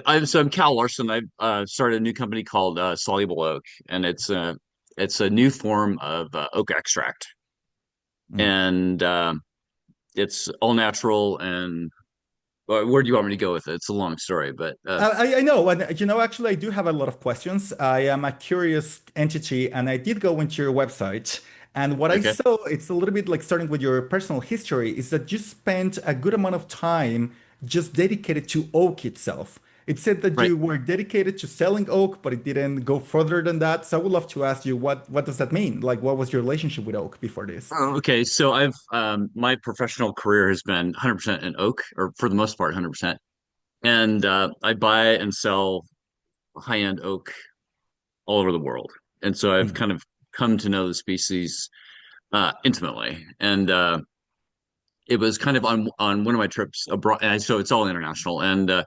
I'm Cal Larson. I've started a new company called Soluble Oak, and it's a new form of oak extract, Mm. and it's all natural. And where do you want me to go with it? It's a long story, but I know, and actually, I do have a lot of questions. I am a curious entity, and I did go into your website, and what I okay, saw, it's a little bit like starting with your personal history, is that you spent a good amount of time just dedicated to oak itself. It said that right. you were dedicated to selling oak, but it didn't go further than that. So I would love to ask you, what does that mean? Like, what was your relationship with oak before this? Oh, okay, so I've my professional career has been 100% in oak, or for the most part, 100%. And I buy and sell high-end oak all over the world, and so I've Mm, kind of come to know the species intimately. And it was kind of on one of my trips abroad, and so it's all international. And I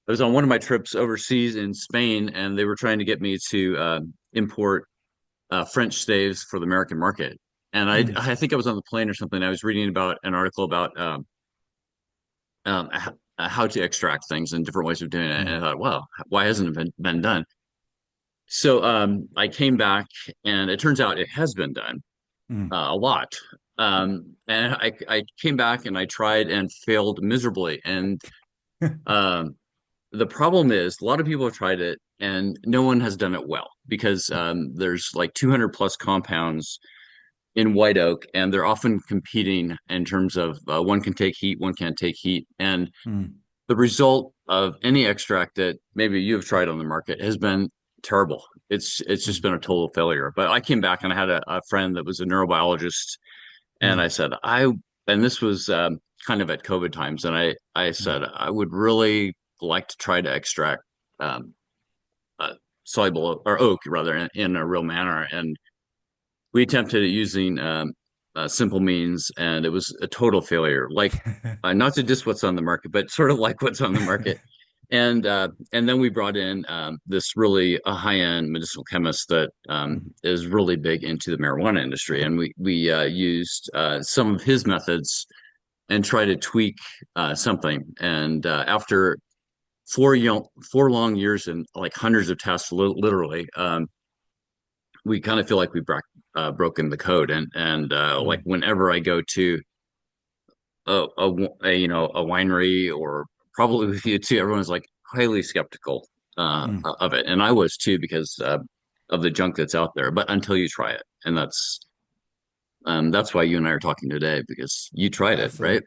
was on one of my trips overseas in Spain, and they were trying to get me to import French staves for the American market. And mm, I think I was on the plane or something. I was reading about an article about how to extract things and different ways of doing it. And I mm, thought, wow, why hasn't it been done? So I came back, and it turns out it has been done mm. a lot. And I came back and I tried and failed miserably. And um, the problem is a lot of people have tried it and no one has done it well because there's like 200 plus compounds in white oak, and they're often competing in terms of one can take heat, one can't take heat. And Mm. the result of any extract that maybe you've tried on the market has been terrible. It's just Mm. been a total failure. But I came back and I had a friend that was a neurobiologist, and Mm. I said, and this was kind of at COVID times, and I Mm. said, I would really like to try to extract um, soluble or oak rather in a real manner. And we attempted it using simple means, and it was a total failure. Like, not to diss what's on the market, but sort of like what's on the market. And then we brought in this really a high-end medicinal chemist that is really big into the marijuana industry, and we used some of his methods and try to tweak something. And after 4 long years and like hundreds of tests, literally, we kind of feel like we've broken the code. And like Mm. whenever I go to a winery or probably with you too, everyone's like highly skeptical Mm. of it, and I was too because of the junk that's out there. But until you try it, and that's why you and I are talking today because you tried it, Absolutely. right?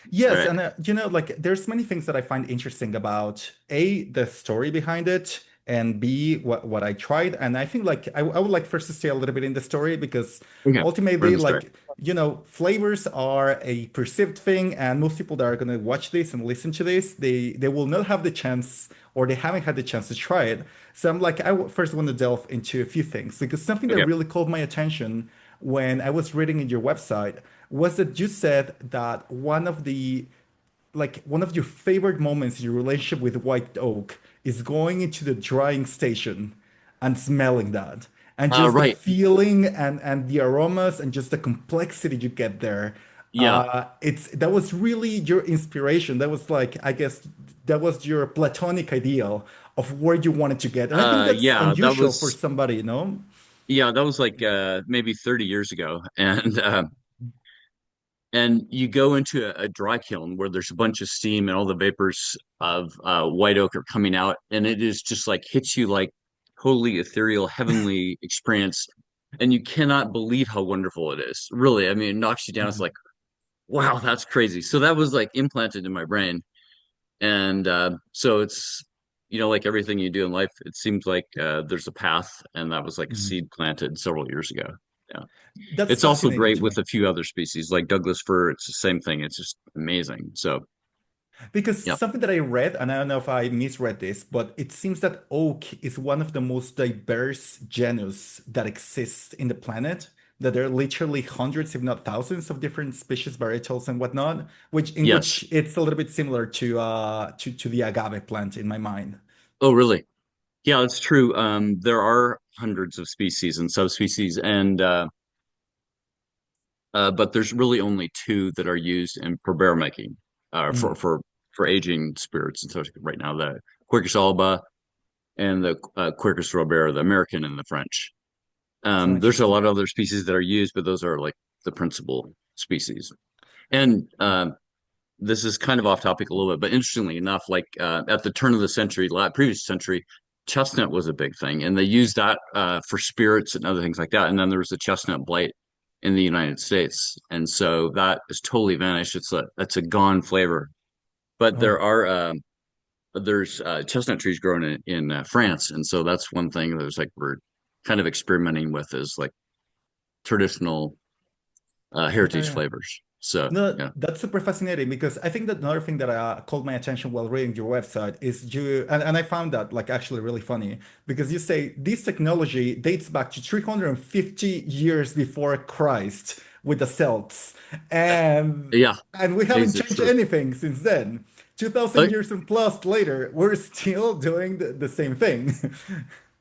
Yes, Right. and like there's many things that I find interesting about A, the story behind it, and B, what I tried. And I think like I would like first to stay a little bit in the story because Okay. We're in ultimately, the story. like, flavors are a perceived thing, and most people that are gonna watch this and listen to this, they will not have the chance or they haven't had the chance to try it. So I'm like, first want to delve into a few things because something that Okay. really caught my attention when I was reading in your website was that you said that one of your favorite moments in your relationship with white oak is going into the drying station and smelling that and just the Right. feeling and the aromas and just the complexity you get there. Yeah. It's that was really your inspiration. That was like, I guess that was your platonic ideal of where you wanted to get. And I think that's Yeah. unusual for somebody, you know? That was like maybe 30 years ago, and you go into a dry kiln where there's a bunch of steam and all the vapors of white oak are coming out, and it is just like hits you like totally ethereal, heavenly experience, and you cannot believe how wonderful it is. Really, I mean, it knocks you down. It's like, wow, that's crazy. So that was like implanted in my brain, and so it's like everything you do in life, it seems like there's a path, and that was like a Mhm. seed planted several years ago. Yeah. That's It's also fascinating great to with me. a few other species like Douglas fir. It's the same thing. It's just amazing. So, Because yeah. something that I read, and I don't know if I misread this, but it seems that oak is one of the most diverse genus that exists in the planet. That there are literally hundreds, if not thousands, of different species, varietals, and whatnot, which Yes. it's a little bit similar to the agave plant in my mind. Oh, really? Yeah, that's true. There are hundreds of species and subspecies, and but there's really only two that are used in for barrel making, uh, for Mm, for for aging spirits and such right now. Quercus and the Quercus robert, the American and the French. So There's a interesting. lot of other species that are used, but those are like the principal species. And this is kind of off topic a little bit, but interestingly enough, like at the turn of the century, previous century, chestnut was a big thing, and they used that for spirits and other things like that. And then there was the chestnut blight in the United States, and so that is totally vanished. It's a gone flavor. But Oh, there's chestnut trees grown in France, and so that's one thing that was like we're kind of experimenting with is like traditional yeah, heritage yeah. flavors. So No, yeah, that's super fascinating because I think that another thing that called my attention while reading your website is and I found that like actually really funny because you say this technology dates back to 350 years before Christ with the Celts, Uh, and yeah, and we haven't it's changed true. anything since then. 2000 Uh, years and plus later, we're still doing the same thing.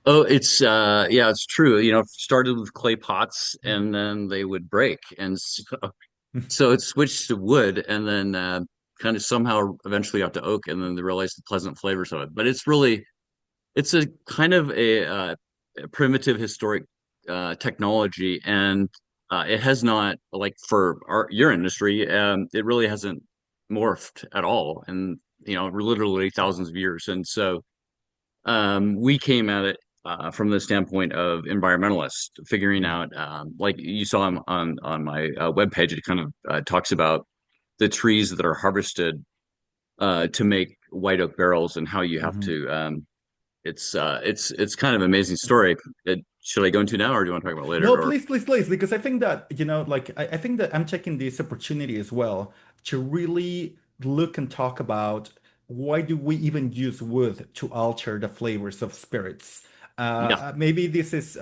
Oh, it's yeah, it's true. You know, started with clay pots and then they would break. And so it switched to wood and then kind of somehow eventually got to oak and then they realized the pleasant flavors of it. But it's a kind of a primitive historic technology and it has not like for your industry, it really hasn't morphed at all and you know, literally thousands of years. And so we came at it from the standpoint of environmentalists, figuring out, like you saw on my webpage, it kind of talks about the trees that are harvested to make white oak barrels and how you have Mhm. to. It's kind of an amazing story. Should I go into now, or do you want to talk about it later? No, Or please, please, please, because I think that, like I think that I'm taking this opportunity as well to really look and talk about why do we even use wood to alter the flavors of spirits. yeah, Maybe this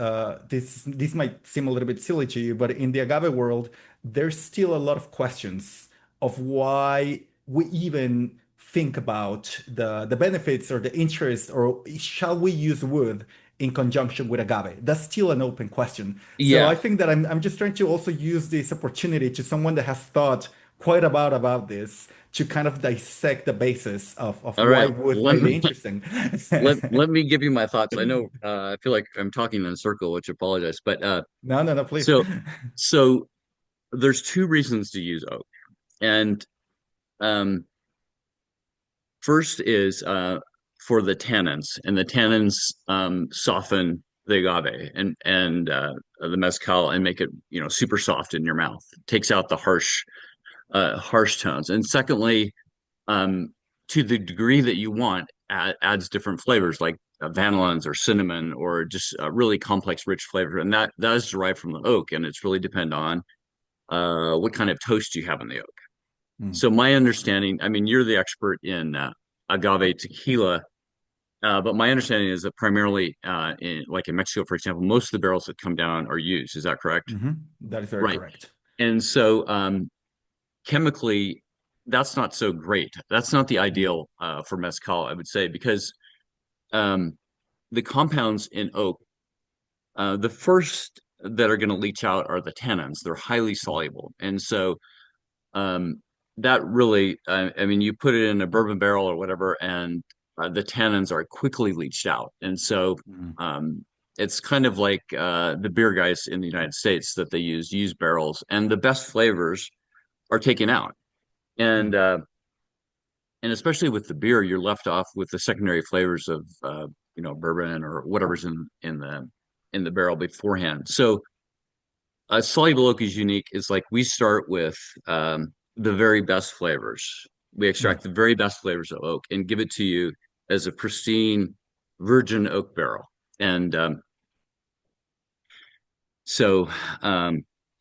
might seem a little bit silly to you, but in the agave world, there's still a lot of questions of why we even think about the benefits or the interest, or shall we use wood in conjunction with agave? That's still an open question. So I yeah. think that I'm just trying to also use this opportunity to someone that has thought quite about this to kind of dissect the basis of All why right, wood might be interesting. let me give you my thoughts. I know I feel like I'm talking in a circle, which I apologize, but No, no, no, please. so so there's two reasons to use oak. And um, first is for the tannins, and the tannins soften the agave and the mezcal and make it you know super soft in your mouth. Takes out the harsh tones. And secondly, um, to the degree that you want, adds different flavors like vanillins or cinnamon or just a really complex, rich flavor. And that is derived from the oak, and it's really depend on what kind of toast you have in the oak. Mm. So my understanding, I mean, you're the expert in agave tequila, but my understanding is that primarily, like in Mexico, for example, most of the barrels that come down are used. Is that correct? That is very Right. correct. And so, chemically, that's not so great. That's not the Mm. ideal for mezcal, I would say, because um, the compounds in oak, the first that are going to leach out are the tannins. They're highly soluble, and so um, that really, I mean, you put it in a bourbon barrel or whatever, and the tannins are quickly leached out. And so Mm. it's kind of like the beer guys in the United States that they use barrels, and the best flavors are taken out. Mm. And and especially with the beer, you're left off with the secondary flavors of you know bourbon or whatever's in the barrel beforehand. So soluble oak is unique. It's like we start with the very best flavors. We Mm. extract the very best flavors of oak and give it to you as a pristine virgin oak barrel. And so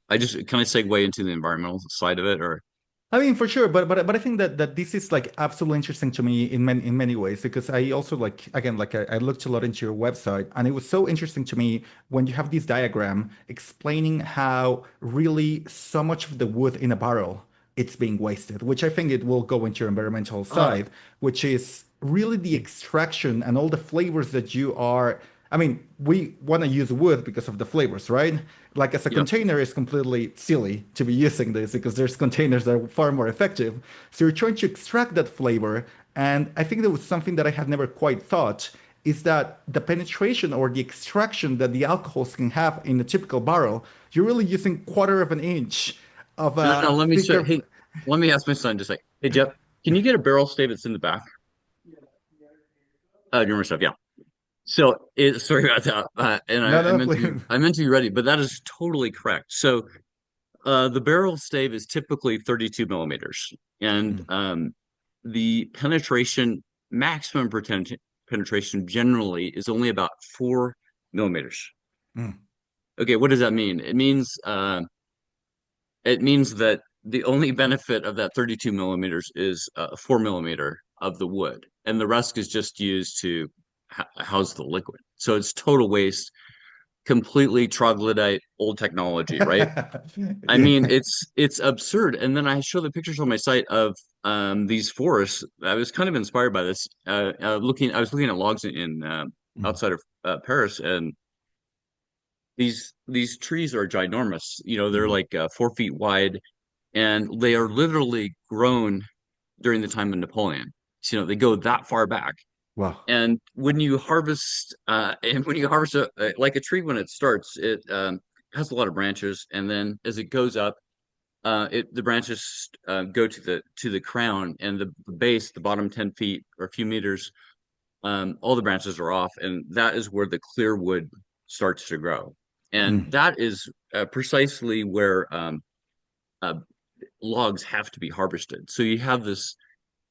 I just kind of segue into the environmental side of it, or I mean, for sure, but I think that this is like absolutely interesting to me in many ways because I also like again like I looked a lot into your website and it was so interesting to me when you have this diagram explaining how really so much of the wood in a barrel it's being wasted, which I think it will go into your environmental uh, side, which is really the extraction and all the flavors that you are. I mean, we want to use wood because of the flavors, right? Like as a yeah, container is completely silly to be using this because there's containers that are far more effective. So you're trying to extract that flavor And I think there was something that I had never quite thought is that the penetration or the extraction that the alcohols can have in a typical barrel, you're really using quarter of an inch of No, no, a let me show. thicker. Hey, let me ask my son just like, hey Jeff, can you get a barrel stave that's in the back? Your stuff, yeah. So, sorry about that. And No, I no, meant to be, please. I meant to be ready, but that is totally correct. So, the barrel stave is typically 32 millimeters, and Mm, the maximum penetration generally is only about 4 millimeters. mm, Okay, what does that mean? It means that the only benefit of that 32 millimeters is 4 millimeter of the wood, and the rest is just used to house the liquid. So it's total waste, completely troglodyte, old technology, right? I mean, yeah. it's absurd. And then I show the pictures on my site of these forests. I was kind of inspired by this. I was looking at logs in Mm, outside of Paris, and these trees are ginormous. You know, they're mm. like 4 feet wide, and they are literally grown during the time of Napoleon. So, you know, they go that far back. Wow. And when you harvest like a tree when it starts, it has a lot of branches, and then as it goes up, the branches go to the crown, and the base, the bottom 10 feet or a few meters, all the branches are off, and that is where the clear wood starts to grow, and Mm. that is precisely where uh, logs have to be harvested. So you have this,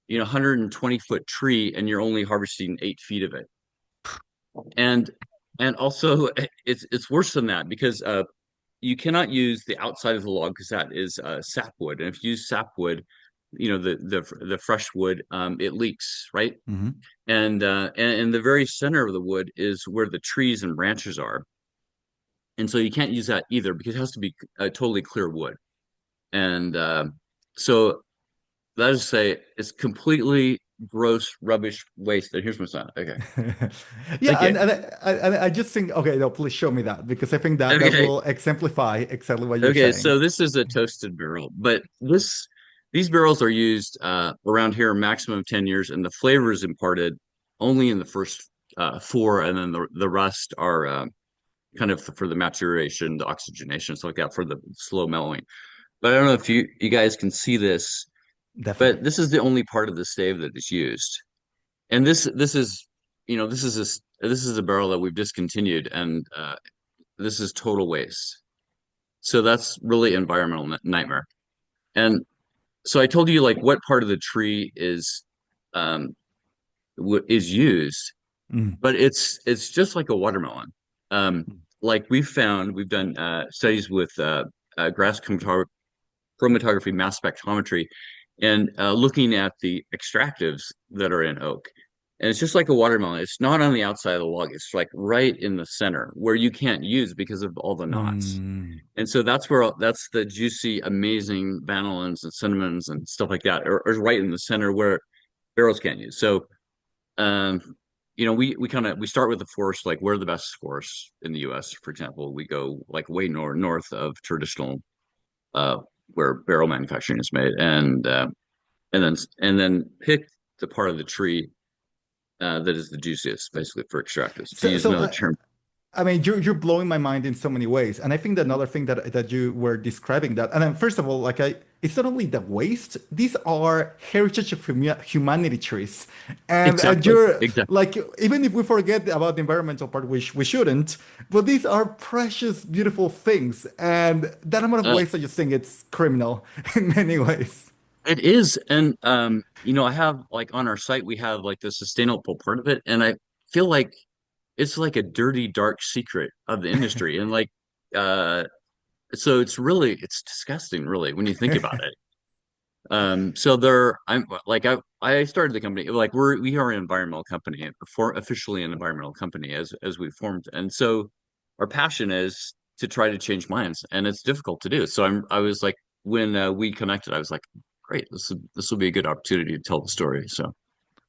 120-foot tree, and you're only harvesting 8 feet of it, and also it's worse than that because you cannot use the outside of the log because that is sapwood, and if you use sapwood, the fresh wood, it leaks, right? Hmm. And the very center of the wood is where the trees and branches are, and so you can't use that either because it has to be a totally clear wood. And so that is to say, it's completely gross rubbish waste. And here's my son. Okay, Yeah, okay, and I just think, okay, no, please show me that because I think that that okay. will exemplify exactly what you're Okay, saying. so this is a toasted barrel, but these barrels are used around here a maximum of 10 years, and the flavor is imparted only in the first four, and then the rest are kind of for the maturation, the oxygenation, stuff like that for the slow mellowing. But I don't know if you guys can see this, Definitely. but this is the only part of the stave that is used, and this is this is a barrel that we've discontinued, and this is total waste. So that's really environmental nightmare. And so I told you like what part of the tree um is used, Mm, but it's just like a watermelon. Um, like we've done studies with grass chromatography, mass spectrometry, and looking at the extractives that are in oak. And it's just like a watermelon. It's not on the outside of the log. It's like right in the center where you can't use because of all the knots. mm. And so that's the juicy, amazing vanillins and cinnamons and stuff like that are right in the center where barrels can't use. So, um, we start with the forest, like where are the best forests in the U.S. For example, we go like way north of traditional, uh, where barrel manufacturing is made, and then pick the part of the tree that is the juiciest, basically for extractives. To So, use so another I, term, I mean, you're blowing my mind in so many ways, and I think that another thing that you were describing that, and then first of all, it's not only the waste; these are heritage of humanity trees, and exactly, you're exactly. like, even if we forget about the environmental part, which we shouldn't, but these are precious, beautiful things, and that amount of Uh, waste, I just think it's criminal in many ways. It is, and I have like on our site we have like the sustainable part of it, and I feel like it's like a dirty, dark secret of the industry, and like uh, so it's disgusting, really, when you think about it. So I'm like I started the company like we are an environmental company, for officially an environmental company as we formed, and so our passion is to try to change minds, and it's difficult to do. So I was like when we connected, I was like, great, this will be a good opportunity to tell the story. So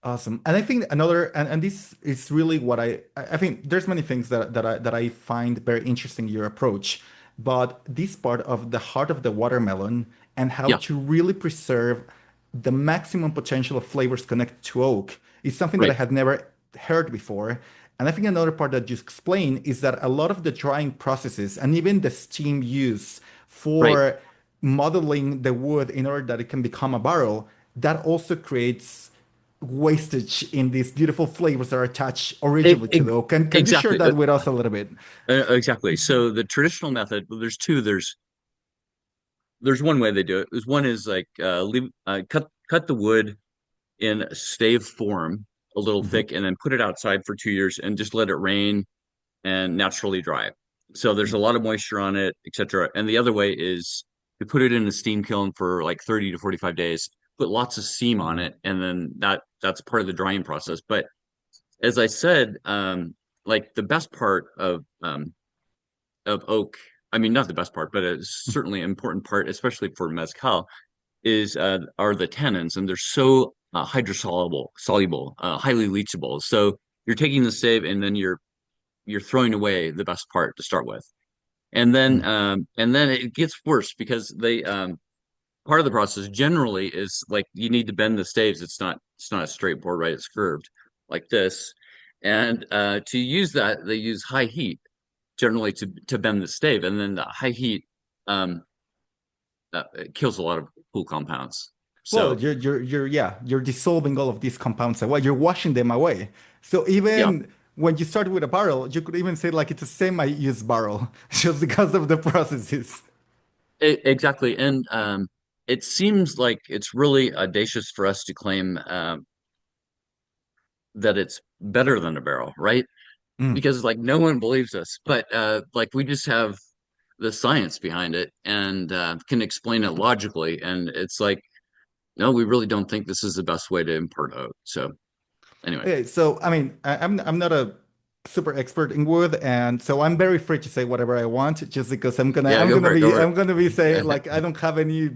Awesome. And I think another and this is really what I think there's many things that I find very interesting in your approach, but this part of the heart of the watermelon and how yeah, to really preserve the maximum potential of flavors connected to oak is something that I Right, had never heard before. And I think another part that you explain is that a lot of the drying processes and even the steam use right. for modeling the wood in order that it can become a barrel, that also creates wastage in these beautiful flavors that are attached E- originally to e- the oak. Can you share exactly. that with us a little bit? Exactly. So the traditional method, well, there's two. There's one way they do it. One is like cut the wood in a stave form, a little Mhm. thick, and then put it outside for 2 years and just let it rain and naturally dry. So there's a lot of moisture on it, etc. And the other way is to put it in a steam kiln for like 30 to 45 days, put lots of steam on it, and then that's part of the drying process. But as I said, like the best part of oak, I mean not the best part, but it's certainly an important part, especially for mezcal, is are the tannins, and they're so soluble, highly leachable. So you're taking the save, and then you're throwing away the best part to start with, and then it gets worse because they part of the process generally is like you need to bend the staves. It's not a straight board, right? It's curved like this, and to use that they use high heat generally to bend the stave, and then the high heat um, it kills a lot of cool compounds. Well, So you're dissolving all of these compounds away. You're washing them away. So yeah, even when you start with a barrel, you could even say like it's a semi-used barrel just because of the processes. exactly. And it seems like it's really audacious for us to claim that it's better than a barrel, right? Mm. Because like no one believes us, but like we just have the science behind it and can explain it logically. And it's like, no, we really don't think this is the best way to import oat. So anyway, Okay, so I mean, I'm not a super expert in wood, and so I'm very free to say whatever I want, just because yeah, go for it, go for I'm gonna be saying it. like I don't have any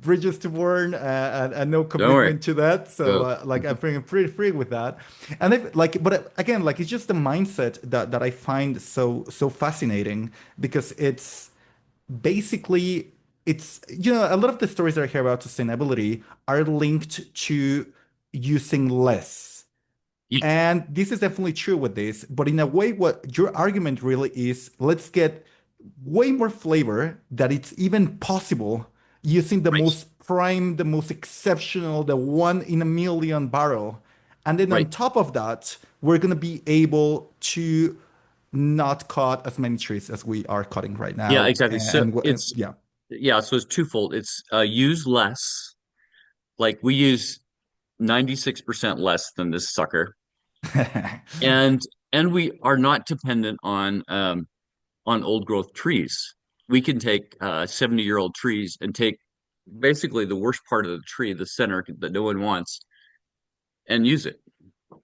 bridges to burn and no Don't worry, commitment to that. So go. like I'm feeling pretty free with that. And if, like, but again, like it's just the mindset that I find so fascinating because it's basically a lot of the stories that I hear about sustainability are linked to using less. Yeah, And this is definitely true with this, but in a way, what your argument really is, let's get way more flavor that it's even possible using the right, most prime, the most exceptional, the one in a million barrel. And then on right. top of that, we're going to be able to not cut as many trees as we are cutting right Yeah, now. exactly. So And it's yeah. yeah, so it's twofold. It's use less. Like we use 96% less than this sucker. And we are not dependent on old growth trees. We can take 70-year-old trees and take basically the worst part of the tree, the center that no one wants, and use it,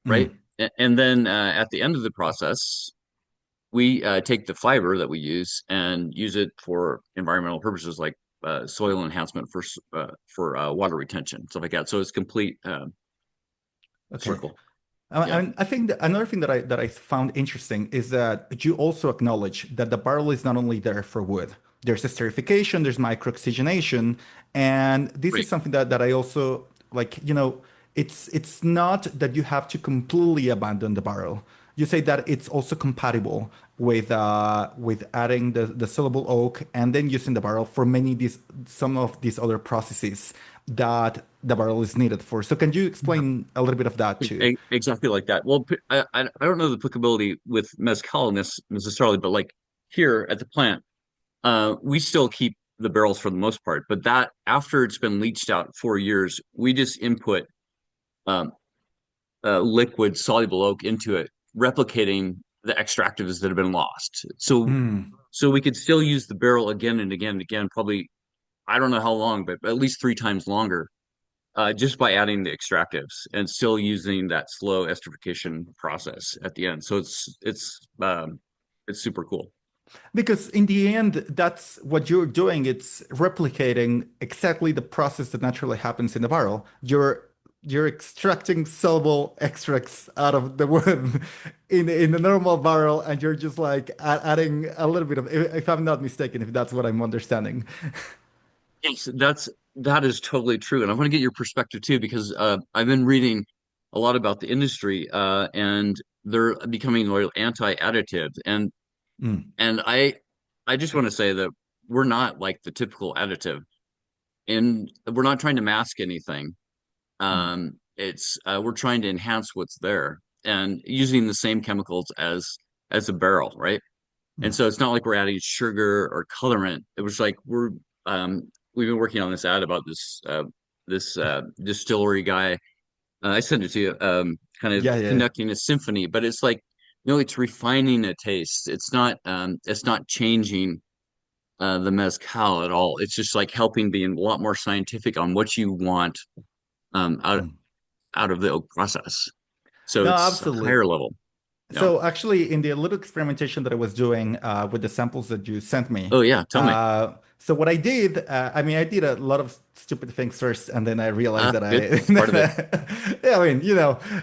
right? Mm. And then at the end of the process, we take the fiber that we use and use it for environmental purposes like soil enhancement for water retention, stuff like that. So it's complete Okay. circle. Yeah, I think that another thing that I found interesting is that you also acknowledge that the barrel is not only there for wood. There's esterification, there's microoxygenation, and this is right. something that I also like. It's not that you have to completely abandon the barrel. You say that it's also compatible with adding the soluble oak and then using the barrel for some of these other processes that the barrel is needed for. So can you explain a little bit of that too? Exactly like that. Well, I don't know the applicability with mezcal necessarily, but like here at the plant, we still keep the barrels for the most part. But that after it's been leached out 4 years, we just input um, liquid soluble oak into it, replicating the extractives that have been lost. Hmm. So we could still use the barrel again and again and again, probably I don't know how long, but at least 3 times longer, just by adding the extractives and still using that slow esterification process at the end. So it's super cool. Because in the end, that's what you're doing. It's replicating exactly the process that naturally happens in the barrel. You're extracting soluble extracts out of the wood in a normal barrel, and you're just like adding a little bit of, if I'm not mistaken, if that's what I'm understanding. Yes, that's that is totally true, and I want to get your perspective too because I've been reading a lot about the industry, and they're becoming more anti-additive, Mm, and I just want to say that we're not like the typical additive, and we're not trying to mask anything. mm, It's we're trying to enhance what's there and using the same chemicals as a barrel, right? And mm. so it's not like we're adding sugar or colorant. It was like we've been working on this ad about this distillery guy. I sent it to you, kind of Yeah, yeah. conducting a symphony, but it's like it's refining a taste. It's not changing the mezcal at all. It's just like helping being a lot more scientific on what you want out Mm. out of the oak process. So No, it's a absolutely. higher level. Yeah. So actually, in the little experimentation that I was doing with the samples that you sent me, Oh yeah. Tell me. so what I did, I mean, I did a lot of stupid things first, and then I realized that Good. It's part of it. yeah, I mean,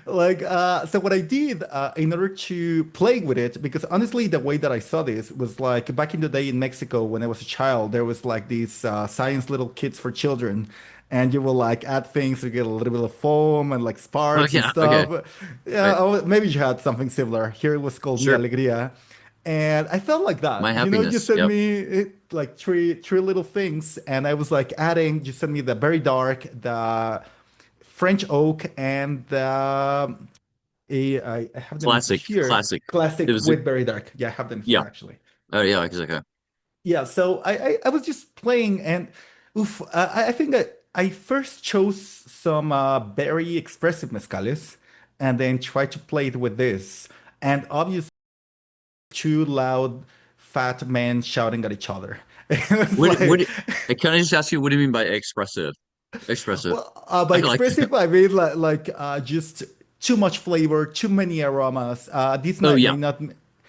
like, so what I did in order to play with it, because honestly, the way that I saw this was like back in the day in Mexico when I was a child, there was like these science little kits for children. And you will like add things to get a little bit of foam and like Oh sparks and yeah. Okay. stuff. Yeah, Right. maybe you had something similar. Here it was called Mi Sure. Alegría. And I felt like My that. You happiness. sent Yep. me like three little things, and I was like adding. You sent me the very dark, the French oak, and the I have them Classic. here. Classic. It Classic was. with very dark. Yeah, I have them Yeah. here actually. Oh yeah. Okay. Yeah, so I was just playing, and oof, I think I first chose some very expressive mezcales, and then tried to play it with this, and obviously two loud fat men shouting at each other. It was What? like, Can I just ask you what do you mean by expressive? Expressive. well, by I feel like. expressive I mean like just too much flavor, too many aromas. This Oh may yeah. not.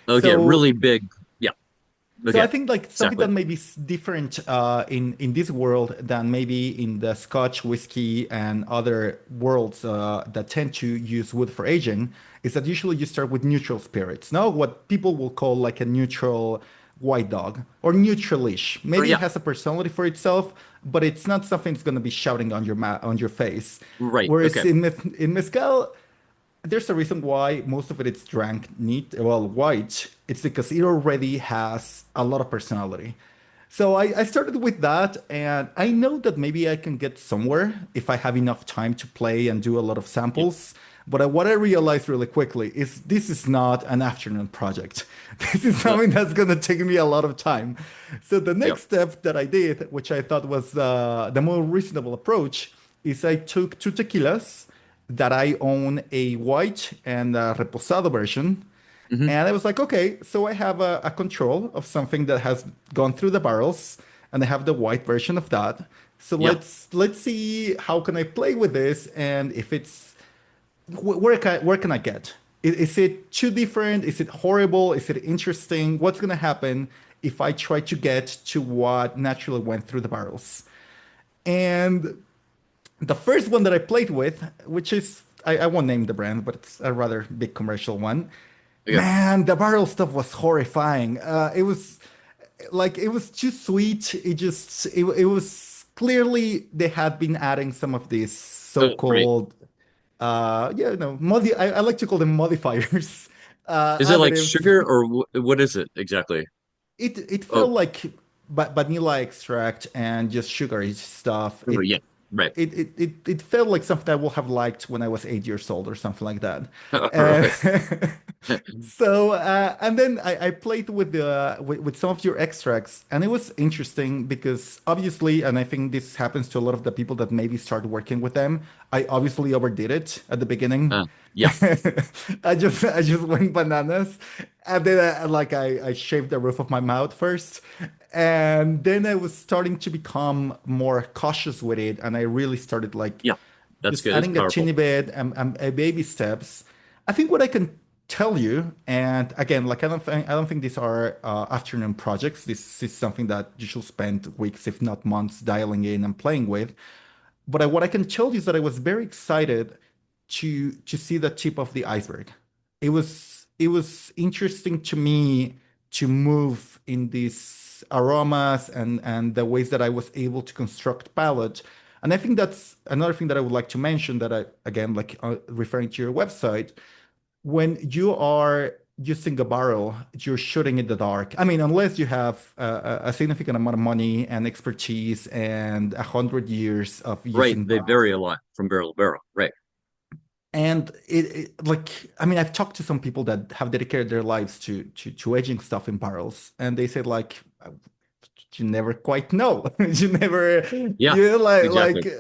Okay. So Really big. Yeah. So I Okay. think like something Exactly. that may be different in this world than maybe in the Scotch whiskey and other worlds that tend to use wood for aging is that usually you start with neutral spirits. Now, what people will call like a neutral white dog or neutralish. Oh Maybe it yeah. has a personality for itself, but it's not something that's going to be shouting on on your face. Right. Whereas Okay. in mezcal, there's a reason why most of it is drank neat, well, white. It's because it already has a lot of personality. So I started with that, and I know that maybe I can get somewhere if I have enough time to play and do a lot of Yep. samples. But what I realized really quickly is this is not an afternoon project. This is Uh, something that's going to take me a lot of time. So the yep. next step that I did, which I thought was the more reasonable approach, is I took two tequilas that I own a white and a reposado version. Hmm. And I was like, okay, so I have a control of something that has gone through the barrels, and I have the white version of that. So Yeah. let's see how can I play with this, and if it's where can I get? Is it too different? Is it horrible? Is it interesting? What's gonna happen if I try to get to what naturally went through the barrels? And the first one that I played with, which is I won't name the brand, but it's a rather big commercial one. Okay. Man, the barrel stuff was horrifying. It was like it was too sweet. It was clearly they had been adding some of these Right. so-called yeah, no, I like to call them modifiers, Is it like additives. sugar or what is it exactly? It Oh, felt like vanilla extract and just sugary stuff. oh, yeah. Right. It felt like something I would have liked when I was 8 years old or something like that. And Right. so and then I played with the with some of your extracts, and it was interesting because obviously, and I think this happens to a lot of the people that maybe start working with them. I obviously overdid it at the beginning. Yeah. I just went bananas, and then I shaved the roof of my mouth first, and then I was starting to become more cautious with it, and I really started like Yeah. That's just good. It's adding a powerful. teeny bit and baby steps. I think what I can tell you, and again, like I don't think these are afternoon projects. This is something that you should spend weeks, if not months, dialing in and playing with. But what I can tell you is that I was very excited to see the tip of the iceberg. It was interesting to me to move in this these aromas and the ways that I was able to construct palate. And I think that's another thing that I would like to mention that I, again, like referring to your website, when you are using a barrel, you're shooting in the dark. I mean, unless you have a significant amount of money and expertise and 100 years of Right. using They barrels. vary a lot from barrel to barrel. Right. And like, I mean, I've talked to some people that have dedicated their lives to aging stuff in barrels, and they said like, you never quite know. You never, Yeah, you exactly.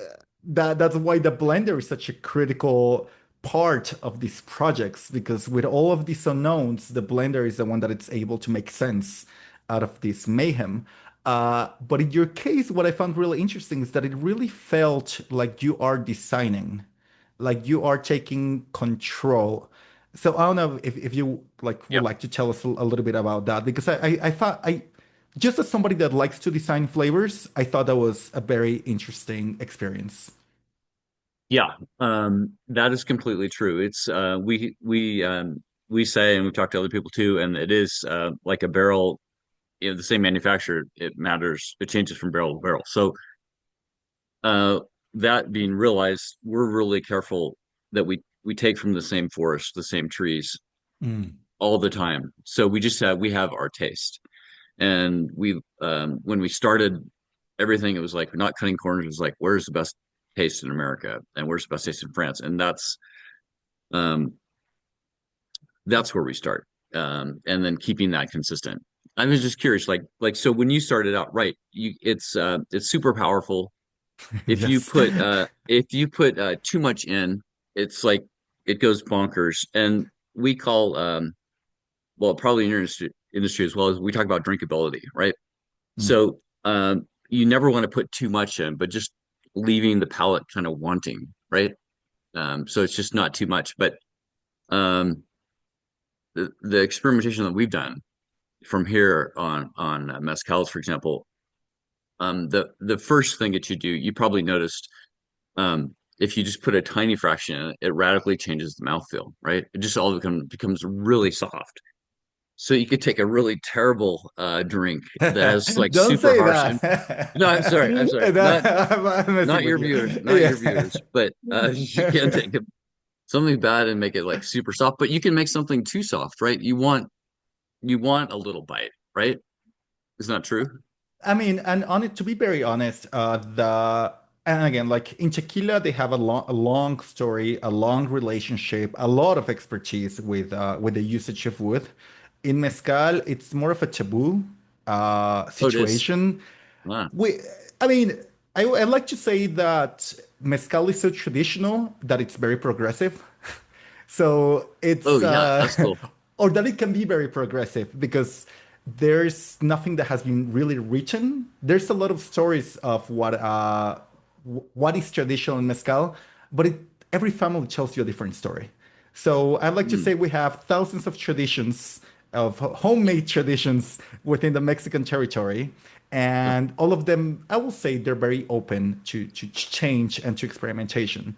that. That's why the blender is such a critical part of these projects, because with all of these unknowns, the blender is the one that it's able to make sense out of this mayhem. But in your case, what I found really interesting is that it really felt like you are designing, like you are taking control. So I don't know if you like would Yeah. like to tell us a little bit about that, because I thought I just as somebody that likes to design flavors, I thought that was a very interesting experience. Yeah. That is completely true. It's we say, and we've talked to other people too, and it is like a barrel, the same manufacturer, it matters. It changes from barrel to barrel. So uh that being realized, we're really careful that we take from the same forest, the same trees Mm. all the time. So we have our taste. And we when we started everything, it was like we're not cutting corners. It was like, where's the best taste in America and where's the best taste in France? And um that's where we start. And then keeping that consistent. I was just curious, so when you started out, right, it's super powerful. Yes. If you put too much in, it's like it goes bonkers. And we call well, probably in your industry as well, as we talk about drinkability, right? Mm. So you never want to put too much in, but just leaving the palate kind of wanting, right? So it's just not too much. But um, the experimentation that we've done from here on mezcals, for example, the first thing that you do, you probably noticed, if you just put a tiny fraction in it, it radically changes the mouthfeel, right? It just all becomes really soft. So you could take a really terrible drink that has like Don't super say harsh. that. No, I'm sorry. I'm sorry. I'm messing Not with your you. viewers, not your Yeah. viewers, but you can take something bad and make it like super soft, but you can make something too soft, right? You want a little bite, right? Isn't that true? I mean, and on it, to be very honest, the and again, like in tequila, they have a long story, a long relationship, a lot of expertise with the usage of wood. In mezcal, it's more of a taboo Oh, it is. situation. Ah. We, I mean, I like to say that mezcal is so traditional that it's very progressive. So Oh it's yeah, that's cool. or that it can be very progressive because there's nothing that has been really written. There's a lot of stories of what is traditional in mezcal, but every family tells you a different story. So I'd like to Mm, say we have thousands of traditions, of homemade traditions within the Mexican territory. yeah, And all of them, I will say they're very open to change and to experimentation.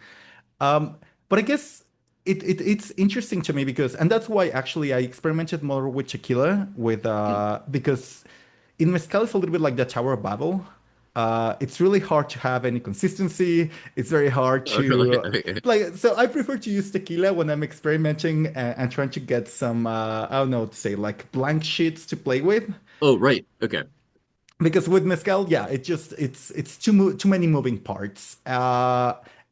But I guess it's interesting to me because, and that's why actually I experimented more with tequila mm. because in mezcal it's a little bit like the Tower of Babel. It's really hard to have any consistency. It's very hard Oh, really? to like. So I prefer to use tequila when I'm experimenting and trying to get some I don't know to say like blank sheets to play with Oh, right. Okay. because with mezcal, yeah, it's too many moving parts.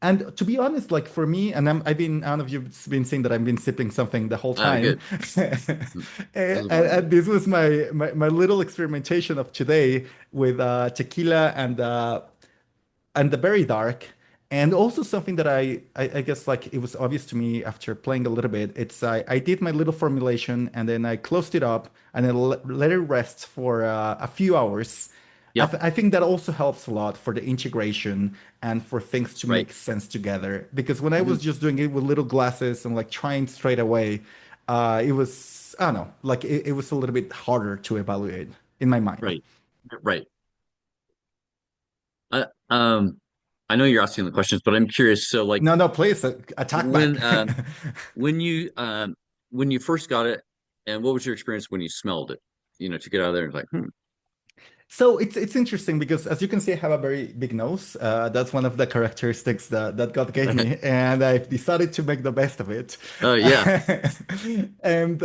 And to be honest, like for me, and I've been, I don't know if you've been seeing that I've been sipping something the whole time. Good. Mm. This and, is and wonderful. this was my little experimentation of today with tequila and the very dark. And also something that I guess like it was obvious to me after playing a little bit. It's I did my little formulation and then I closed it up and then let it rest for a few hours. Yep. I think that also helps a lot for the integration and for things to Right. make sense together. Because when I Hmm. was just doing it with little glasses and like trying straight away, it was I don't know, like it was a little bit harder to evaluate in my mind. Right. Right. Um, I know you're asking the questions, but I'm curious. So, like, No, no, please attack back. when when you when you first got it, and what was your experience when you smelled it? To get out of there and like, hmm. So it's interesting because as you can see, I have a very big nose. That's one of the characteristics that God gave me, and I've decided to make the best of it. Yeah. And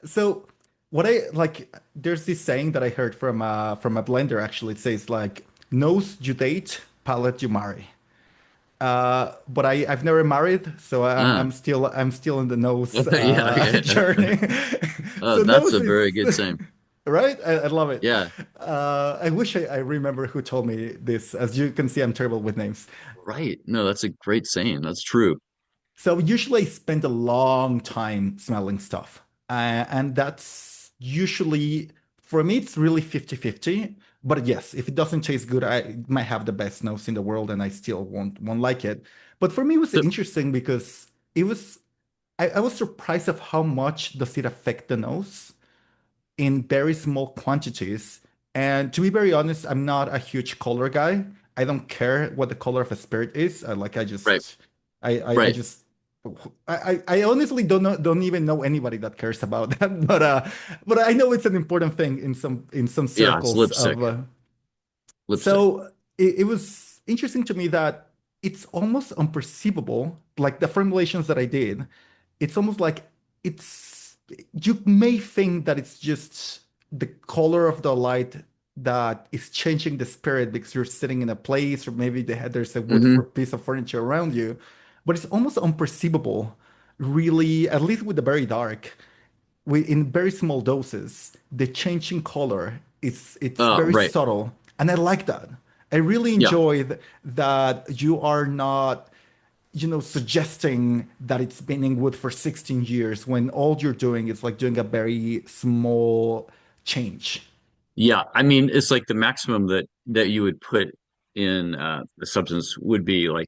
so what I like, there's this saying that I heard from a blender actually. It says like, nose you date, palate you marry. But I've never married, so Ah. I'm still in the nose Yeah. journey. So That's nose a very is good saying. right. I love it. Yeah. I wish I remember who told me this. As you can see, I'm terrible with names. Right. No, that's a great saying. That's true. So usually I spend a long time smelling stuff. And that's usually, for me, it's really 50-50. But yes, if it doesn't taste good, I might have the best nose in the world and I still won't like it. But for me, it was So, interesting because I was surprised of how much does it affect the nose in very small quantities. And to be very honest, I'm not a huge color guy. I don't care what the color of a spirit is. right, I right. just I honestly don't even know anybody that cares about that. But I know it's an important thing in some Yeah, it's circles lipstick. of Lipstick. so it was interesting to me that it's almost unperceivable, like the formulations that I did. It's almost like it's you may think that it's just the color of the light that is changing the spirit because you're sitting in a place or maybe there's a Hmm. piece of furniture around you, but it's almost unperceivable, really, at least with the very dark in very small doses, the change in color it's very Right. subtle, and I like that. I really Yeah. enjoyed that you are not, suggesting that it's been in wood for 16 years when all you're doing is like doing a very small change. Yeah. I mean, it's like the maximum that you would put in the substance would be like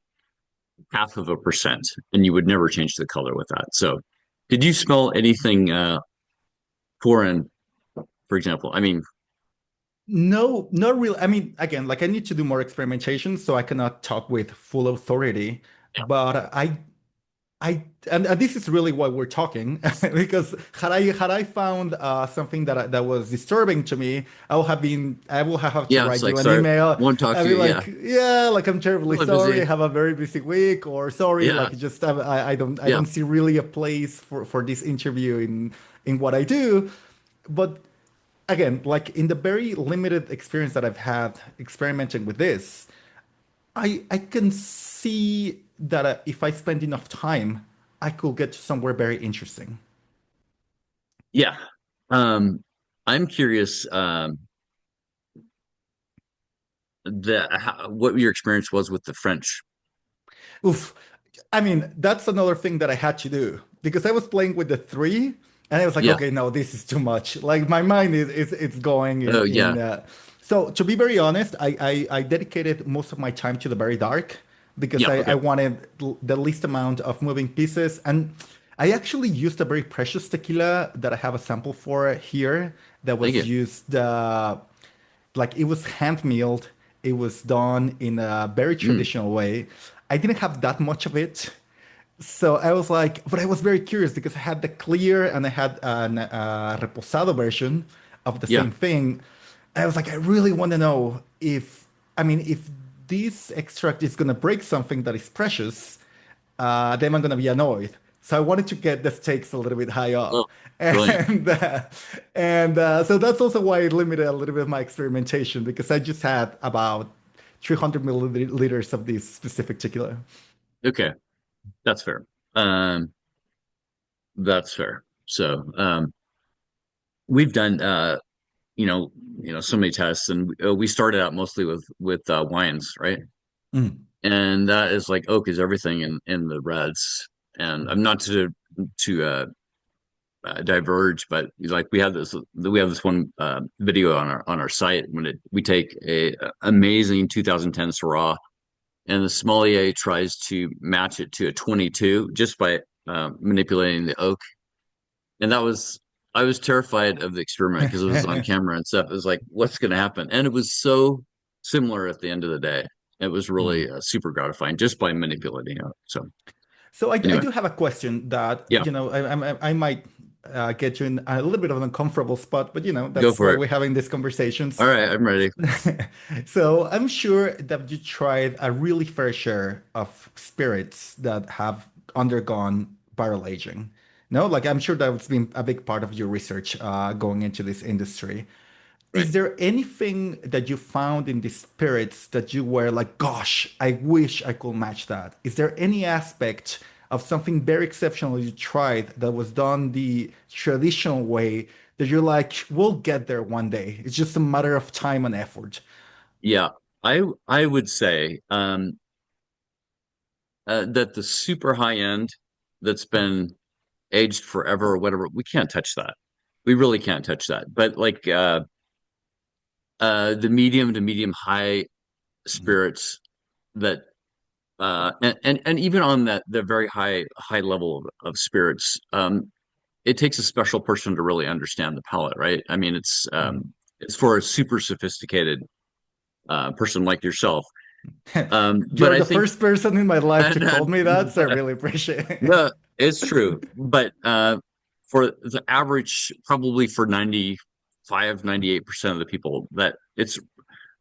half of a percent, and you would never change the color with that. So, did you smell anything foreign, for example? I mean, No, not really. I mean, again, like I need to do more experimentation, so I cannot talk with full authority. yeah. But and this is really why we're talking because had I found something that was disturbing to me, I will have to Yeah. It's write you like, an sorry, email. won't talk I'd to be you. Yeah. like, yeah, like I'm terribly Really sorry. I busy. have a very busy week, or sorry, Yeah. like just I Yeah. don't see really a place for this interview in what I do. But again, like in the very limited experience that I've had experimenting with this. I can see that if I spend enough time, I could get to somewhere very interesting. Yeah. Um, I'm curious what your experience was with the French. Oof. I mean, that's another thing that I had to do because I was playing with the three and I was like, Yeah. okay, no, this is too much. Like my mind is it's going Oh, yeah. in so to be very honest, I dedicated most of my time to the very dark because Yeah. I Okay. wanted the least amount of moving pieces. And I actually used a very precious tequila that I have a sample for here that Thank was you. used like it was hand milled. It was done in a very Mm, traditional way. I didn't have that much of it. So I was like, but I was very curious because I had the clear and I had an reposado version of the yeah. same thing. I was like, I really want to know if this extract is going to break something that is precious, then I'm going to be annoyed. So I wanted to get the stakes a little bit high Oh, up. brilliant. So that's also why I limited a little bit of my experimentation because I just had about 300 milliliters of this specific tequila. Okay. That's fair. Um, that's fair. So, we've done, so many tests, and we started out mostly with wines, right? Mm. And that is like oak is everything in the reds. And I'm not to diverge, but like we have this one video on our site when we take a amazing 2010 Syrah, and the sommelier tries to match it to a 22 just by manipulating the oak. And I was terrified of the experiment because it was on camera and stuff. It was like, what's going to happen? And it was so similar at the end of the day. It was really Mm. super gratifying just by manipulating it. So So I anyway, do have a question that, yeah, I might. get you in a little bit of an uncomfortable spot, but Go that's for why it. we're having these All conversations. right, I'm ready. So I'm sure that you tried a really fair share of spirits that have undergone barrel aging. No, like I'm sure that's been a big part of your research going into this industry. Right. Is there anything that you found in the spirits that you were like, gosh, I wish I could match that? Is there any aspect of something very exceptional you tried that was done the traditional way that you're like, we'll get there one day? It's just a matter of time and effort. Yeah, I would say that the super high end that's been aged forever or whatever, we can't touch that. We really can't touch that. But like the medium to medium high spirits that and even on that the very high level of spirits, it takes a special person to really understand the palate, right? I mean, it's for a super sophisticated person like yourself. But You're I the think first person in my life to call me that, so I but, really appreciate it. no, it's true. But for the average, probably for 98% of the people, that it's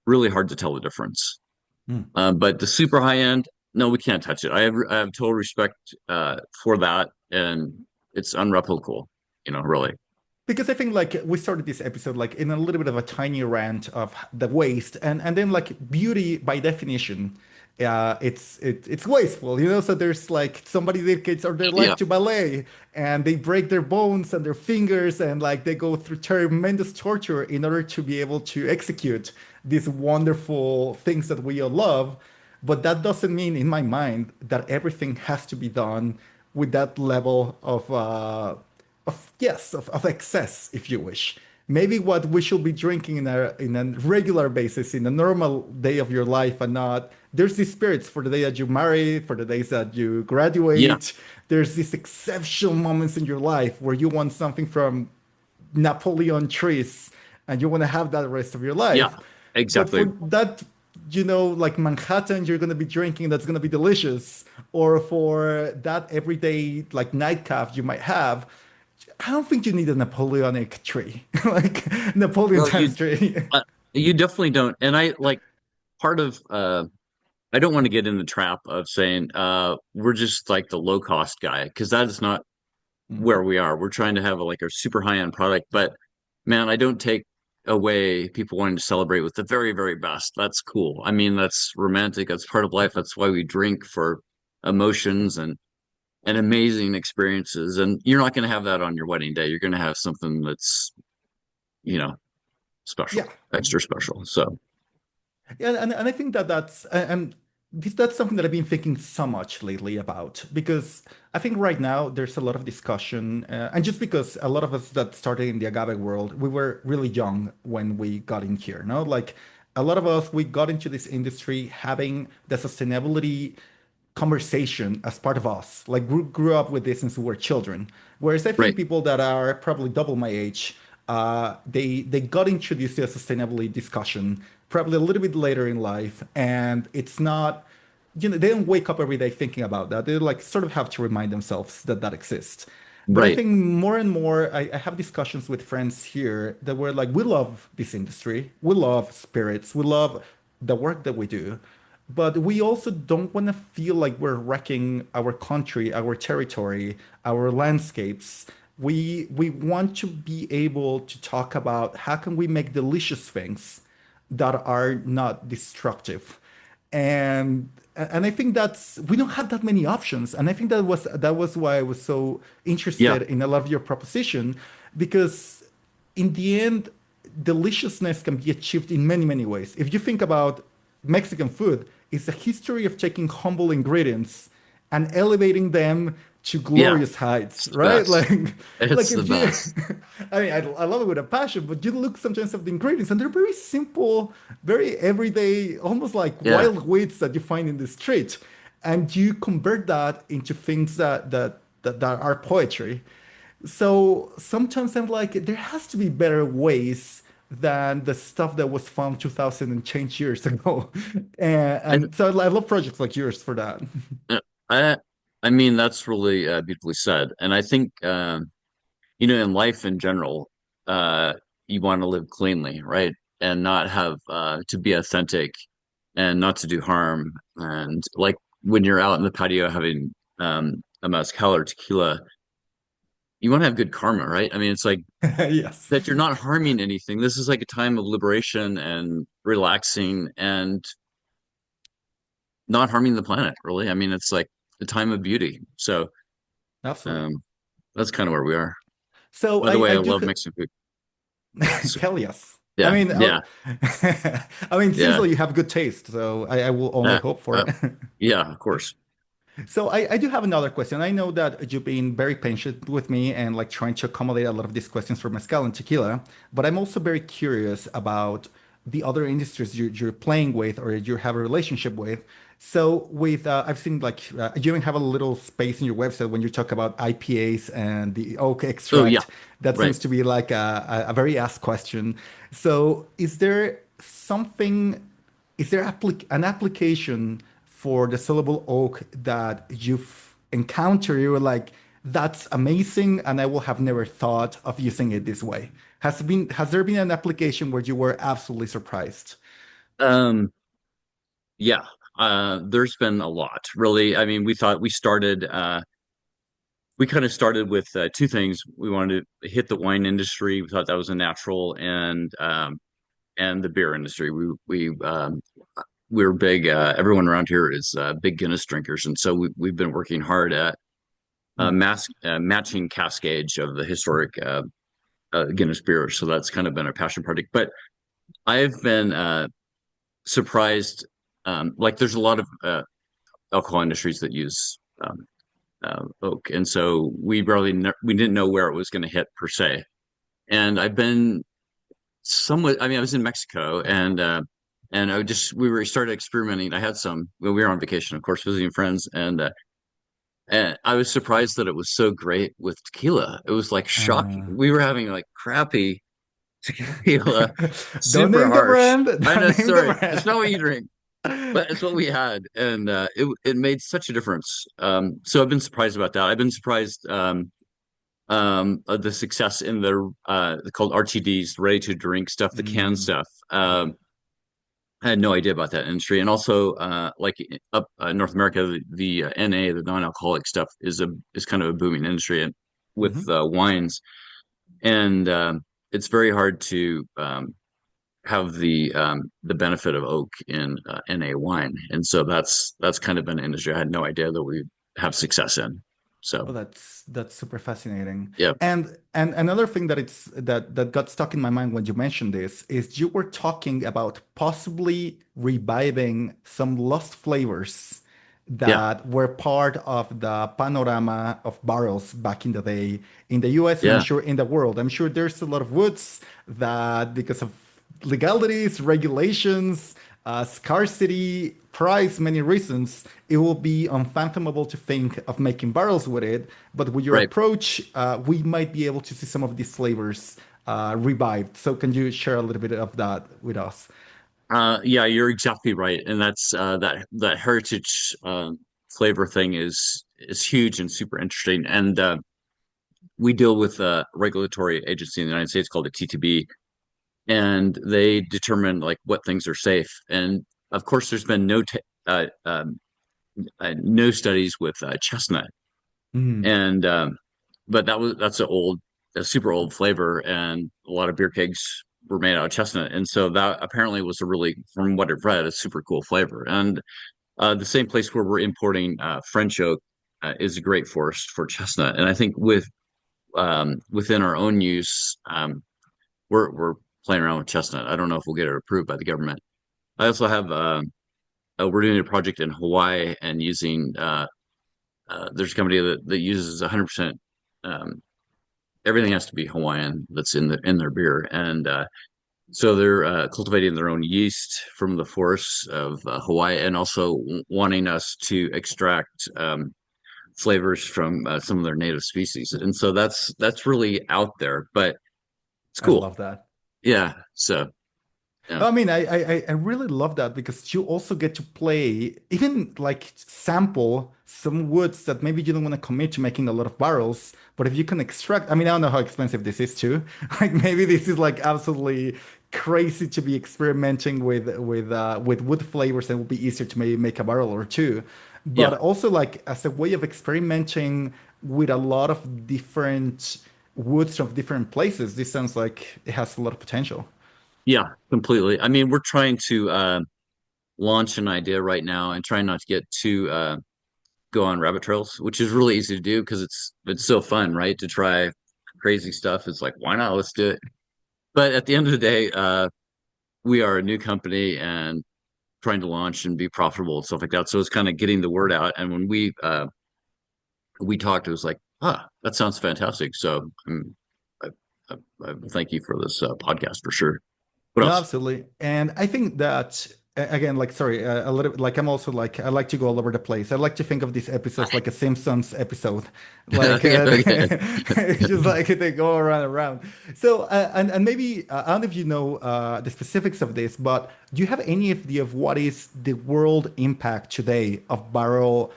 really hard to tell the difference. But the super high end, no, we can't touch it. I have total respect for that, and it's unreplicable, really. Because I think like we started this episode like in a little bit of a tiny rant of the waste, and then like beauty by definition, it's wasteful, So there's like somebody dedicates all their life Yeah, to ballet, and they break their bones and their fingers, and like they go through tremendous torture in order to be able to execute these wonderful things that we all love. But that doesn't mean, in my mind, that everything has to be done with that level of excess, if you wish. Maybe what we should be drinking in a regular basis, in a normal day of your life, and not there's these spirits for the day that you marry, for the days that you yeah, graduate. There's these exceptional moments in your life where you want something from Napoleon trees and you want to have that the rest of your yeah, life. But for exactly. that, like Manhattan, you're going to be drinking that's going to be delicious. Or for that everyday, like nightcap you might have, I don't think you need a Napoleonic tree, like Napoleon Well, times tree. uh, you definitely don't. And I like part of I don't want to get in the trap of saying we're just like the low cost guy because that is not where we are. We're trying to have like a super high end product, but man, I don't take away people wanting to celebrate with the very, very best. That's cool. I mean, that's romantic. That's part of life. That's why we drink for emotions and amazing experiences. And you're not going to have that on your wedding day. You're going to have something that's, you know, Yeah. special, extra special. So, Yeah, and I think that that's something that I've been thinking so much lately about because I think right now there's a lot of discussion, and just because a lot of us that started in the agave world, we were really young when we got in here, no? Like a lot of us, we got into this industry having the sustainability conversation as part of us. Like grew up with this since we were children. Whereas I think right, people that are probably double my age, they got introduced to a sustainability discussion probably a little bit later in life, and it's not. They don't wake up every day thinking about that. They like sort of have to remind themselves that that exists. But I right, think more and more, I have discussions with friends here that were like, we love this industry, we love spirits, we love the work that we do, but we also don't want to feel like we're wrecking our country, our territory, our landscapes. We want to be able to talk about how can we make delicious things that are not destructive. And I think that's we don't have that many options. And I think that was why I was so yeah, interested in a lot of your proposition, because in the end, deliciousness can be achieved in many, many ways. If you think about Mexican food, it's a history of taking humble ingredients and elevating them to yeah. glorious heights, It's the right? best. Like It's the if you, best. I mean, I love it with a passion, but you look sometimes at the ingredients and they're very simple, very everyday, almost like Yeah. wild weeds that you find in the street, and you convert that into things that are poetry. So sometimes I'm like, there has to be better ways than the stuff that was found 2000 and change years ago. And And so I love projects like yours for that. I, I mean, that's really beautifully said. And I think, in life in general, uh, you want to live cleanly, right? And not have to be authentic and not to do harm. And like when you're out in the patio having a mezcal or tequila, you want to have good karma, right? I mean, it's like Yes, that you're not harming anything. This is like a time of liberation and relaxing and not harming the planet, really. I mean, it's like the time of beauty. So absolutely. um, that's kind of where we are. So By the way, I I do love Mexican food. So, hell yes. I yeah, mean, yeah, I mean, yeah, seriously, you have good taste, so I will only uh, hope uh, for. yeah, of course. So I do have another question. I know that you've been very patient with me and like trying to accommodate a lot of these questions for mezcal and tequila, but I'm also very curious about the other industries you're playing with or you have a relationship with. So with I've seen like you even have a little space in your website when you talk about IPAs and the oak Oh, yeah, extract. That right. seems to be like a very asked question. So is there something? Is there an application for the Soluble oak that you've encountered? You were like, that's amazing, and I will have never thought of using it this way. Has there been an application where you were absolutely surprised? Um, yeah, there's been a lot, really. I mean, we kind of started with two things. We wanted to hit the wine industry. We thought that was a natural, and the beer industry. We're big. Everyone around here is big Guinness drinkers, and so we've been working hard at Mm. matching cascade of the historic Guinness beer. So that's kind of been a passion project. But I've been surprised. Like there's a lot of alcohol industries that use oak, and so we didn't know where it was going to hit per se. And I've been somewhat. I mean, I was in Mexico, and we started experimenting. I had some. Well, we were on vacation, of course, visiting friends, and I was surprised that it was so great with tequila. It was like shocking. Uh, We were having like crappy tequila, don't super name the harsh. brand. I Don't know, name the sorry, it's not what you brand. drink, but it's what we had, and it made such a difference. So I've been surprised about that. I've been surprised of the success in the called RTDs, ready to drink stuff, the canned Mm, stuff. yeah. I had no idea about that industry, and also like up North America, the NA, the non-alcoholic stuff, is kind of a booming industry, and with Mhm. wines, and it's very hard to have the benefit of oak in NA wine, and so that's kind of an industry I had no idea that we have success in. Oh, So that's super fascinating. yeah, And another thing that got stuck in my mind when you mentioned this is you were talking about possibly reviving some lost flavors yeah, that were part of the panorama of barrels back in the day in the US and I'm yeah, sure in the world. I'm sure there's a lot of woods that because of legalities, regulations, scarcity, price, many reasons, it will be unfathomable to think of making barrels with it. But with your right. approach, we might be able to see some of these flavors revived. So, can you share a little bit of that with us? Yeah, you're exactly right, and that's that heritage flavor thing is huge and super interesting. And we deal with a regulatory agency in the United States called the TTB, and they determine like what things are safe. And of course, there's been no studies with chestnut, Mm, and but that's a super old flavor, and a lot of beer kegs were made out of chestnut, and so that apparently was a really, from what I've read, a super cool flavor. And the same place where we're importing French oak is a great forest for chestnut, and I think within our own use, we're playing around with chestnut. I don't know if we'll get it approved by the government. I also have we're doing a project in Hawaii and using there's a company that uses 100%. Um, Everything has to be Hawaiian that's in their beer, and so they're cultivating their own yeast from the forests of Hawaii, and also wanting us to extract flavors from some of their native species. And so that's really out there, but it's I cool. love that. Yeah. So Yeah. I mean, I really love that because you also get to play, even like sample some woods that maybe you don't want to commit to making a lot of barrels, but if you can extract, I mean, I don't know how expensive this is too. Like maybe this is like absolutely crazy to be experimenting with wood flavors and it would be easier to maybe make a barrel or two. But Yeah. also like as a way of experimenting with a lot of different woods from different places, this sounds like it has a lot of potential. Yeah, completely. I mean, we're trying to launch an idea right now and trying not to get too go on rabbit trails, which is really easy to do because it's so fun, right? To try crazy stuff. It's like, why not? Let's do it. But at the end of the day, we are a new company and trying to launch and be profitable and stuff like that. So it's kind of getting the word out. And when we talked, it was like, ah, that sounds fantastic. So I, I thank you for this podcast for sure. What No, else? absolutely. And I think that again, like sorry, a little bit like I'm also like I like to go all over the place. I like to think of these episodes like a Simpsons episode, like Okay, okay. it's just like they go around and around. So and maybe I don't know if you know the specifics of this, but do you have any idea of what is the world impact today of barrel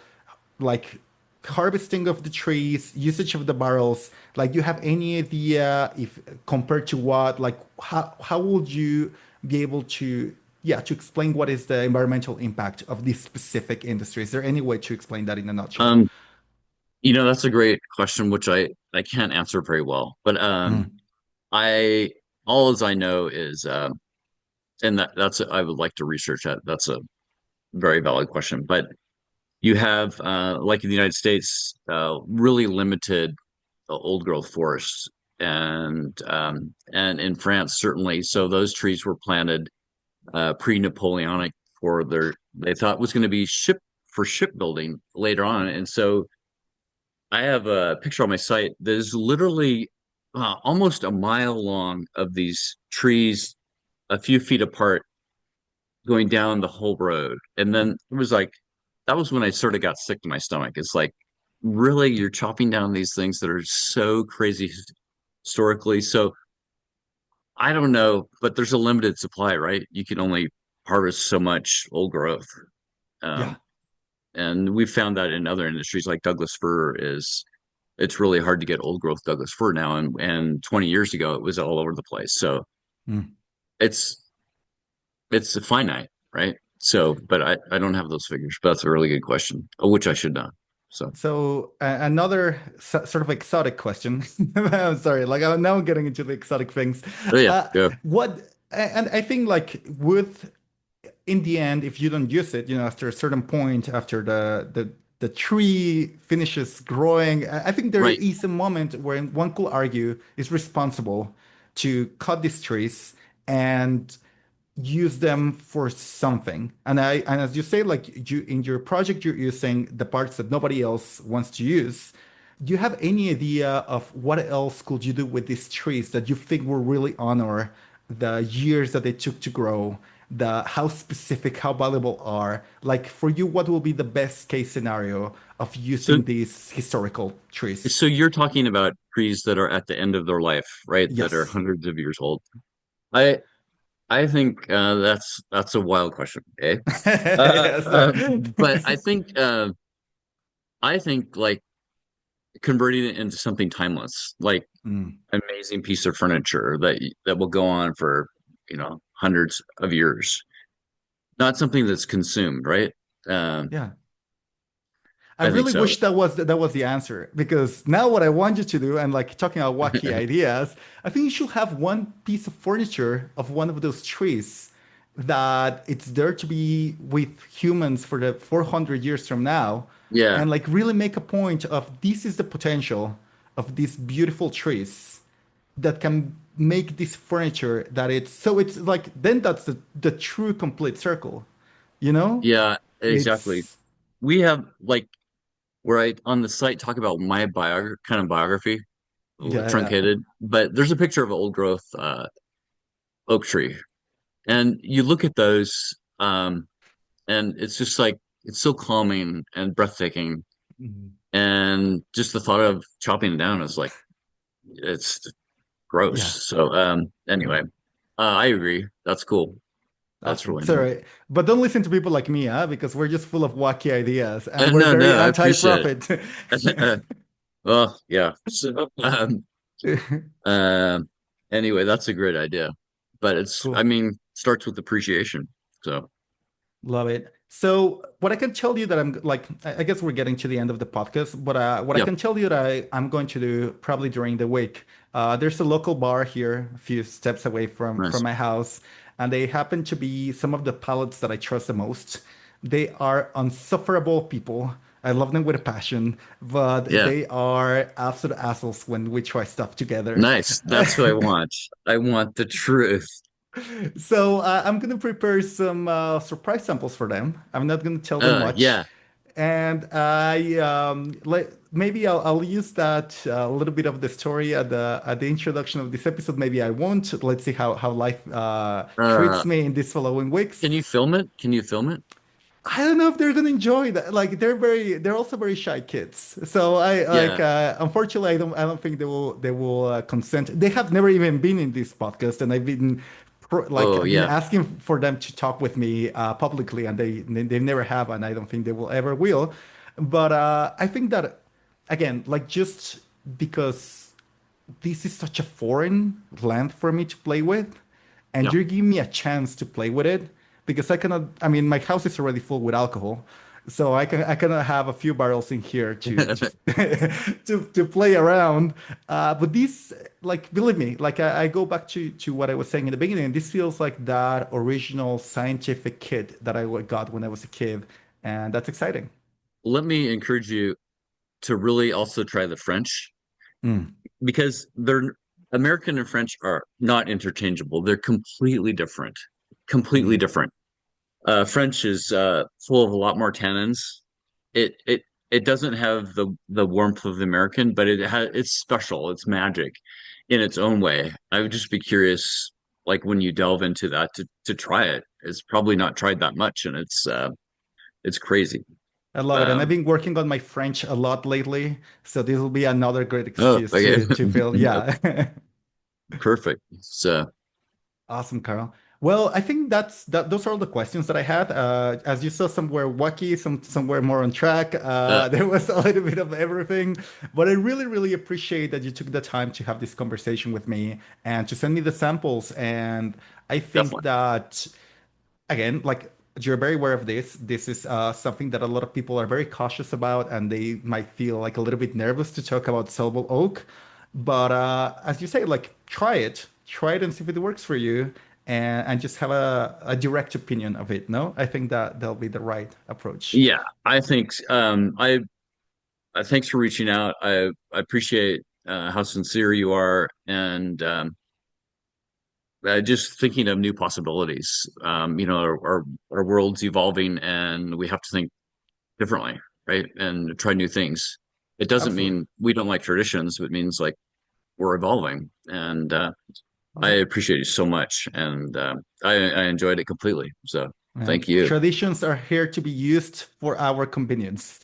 like harvesting of the trees, usage of the barrels, like you have any idea if compared to what, like how would you be able to yeah, to explain what is the environmental impact of this specific industry? Is there any way to explain that in a nutshell? Um, that's a great question, which I can't answer very well. But Mm, I all as I know is and that's I would like to research that. That's a very valid question. But you have like in the United States, really limited old growth forests, and in France certainly. So those trees were planted pre-Napoleonic for their they thought was going to be shipbuilding later on, and so I have a picture on my site that is literally almost a mile long of these trees, a few feet apart, going down the whole road. And then it was like, that was when I sort of got sick to my stomach. It's like, really, you're chopping down these things that are so crazy historically. So I don't know, but there's a limited supply, right? You can only harvest so much old growth. yeah. Um, and we've found that in other industries like Douglas fir is it's really hard to get old growth Douglas fir now, and 20 years ago it was all over the place. So Mm. it's it's finite, right? So, but I don't have those figures, but that's a really good question, which I should know. So, So another sort of exotic question. I'm sorry, like I'm now getting into the exotic things. oh yeah, Uh, yeah, what and I think like with in the end, if you don't use it, you know, after a certain point, after the tree finishes growing, I think there right. is a moment where one could argue is responsible to cut these trees and use them for something. And as you say, like you in your project, you're using the parts that nobody else wants to use. Do you have any idea of what else could you do with these trees that you think will really honor the years that they took to grow, the how specific, how valuable are? Like for you, what will be the best case scenario of So, using these historical trees? so you're talking about trees that are at the end of their life, right? That are Yes. hundreds of years old. I I think that's a wild question. Okay, Yes. but I think like converting it into something timeless, like Mm, amazing piece of furniture that will go on for hundreds of years, not something that's consumed, right? Um, yeah. I I think really so. wish that was the answer because now what I want you to do and like talking about wacky ideas, I think you should have one piece of furniture of one of those trees that it's there to be with humans for the 400 years from now Yeah, and like really make a point of this is the potential of these beautiful trees that can make this furniture that it's so it's like then that's the true complete circle, you know? yeah, exactly. It's We have like where I on the site talk about my kind of biography, yeah, yeah. truncated, but there's a picture of an old growth oak tree, and you look at those, and it's just like it's so calming and breathtaking, Mhm. and just the thought of chopping it down is like it's gross. Yeah. So anyway, I agree. That's cool. That's Awesome. really neat. Sorry. But don't listen to people like me, huh? Because we're just full of wacky ideas and we're No, very no, I appreciate anti-profit. it. Well, yeah. So, um, anyway, that's a great idea. But I Cool. mean, starts with appreciation. So, Love it. So what I can tell you that I'm like, I guess we're getting to the end of the podcast, but what I yeah, can tell you that I'm going to do probably during the week. There's a local bar here, a few steps away from nice. my house, and they happen to be some of the palates that I trust the most. They are insufferable people. I love them with a passion, but Yeah, they are absolute assholes when we try stuff together. nice. That's what I want. I want the truth. So I'm gonna prepare some surprise samples for them. I'm not gonna tell them much, Yeah. and I maybe I'll use that little bit of the story at the introduction of this episode. Maybe I won't. Let's see how life treats Uh, me in these following weeks. can you film it? Can you film it? I don't know if they're gonna enjoy that. Like they're also very shy kids. So I like Yeah. unfortunately I don't think they will consent. They have never even been in this podcast, and I've been like Oh, I've been yeah. asking for them to talk with me publicly, and they never have, and I don't think they will ever will. But I think that again, like just because this is such a foreign land for me to play with, and Yeah. you're giving me a chance to play with it because I cannot. I mean, my house is already full with alcohol, so I cannot have a few barrels in here to to play around. But these, like, believe me, like I go back to what I was saying in the beginning. This feels like that original scientific kit that I got when I was a kid, and that's exciting. Let me encourage you to really also try the French Mm, because they're American and French are not interchangeable. They're completely different. Completely mm. different. French is full of a lot more tannins. It it doesn't have the warmth of the American, but it's special. It's magic in its own way. I would just be curious, like when you delve into that, to try it. It's probably not tried that much, and it's crazy. I love it. And I've Um, been working on my French a lot lately. So this will be another great oh, excuse okay, to feel, yeah. perfect. So, Awesome, Carl. Well, I think those are all the questions that I had. As you saw, some were wacky, some were more on track. uh, There was a little bit of everything, but I really, really appreciate that you took the time to have this conversation with me and to send me the samples. And I think definitely, that again, like you're very aware of this. This is something that a lot of people are very cautious about, and they might feel like a little bit nervous to talk about soluble oak. But as you say, like try it and see if it works for you, and just have a direct opinion of it. No, I think that that'll be the right approach. yeah. I think thanks for reaching out. I appreciate how sincere you are, and just thinking of new possibilities. Our world's evolving, and we have to think differently, right? And try new things. It doesn't Absolutely. mean we don't like traditions. It means like we're evolving, and I Awesome. appreciate you so much, and I enjoyed it completely. So And thank you. traditions are here to be used for our convenience.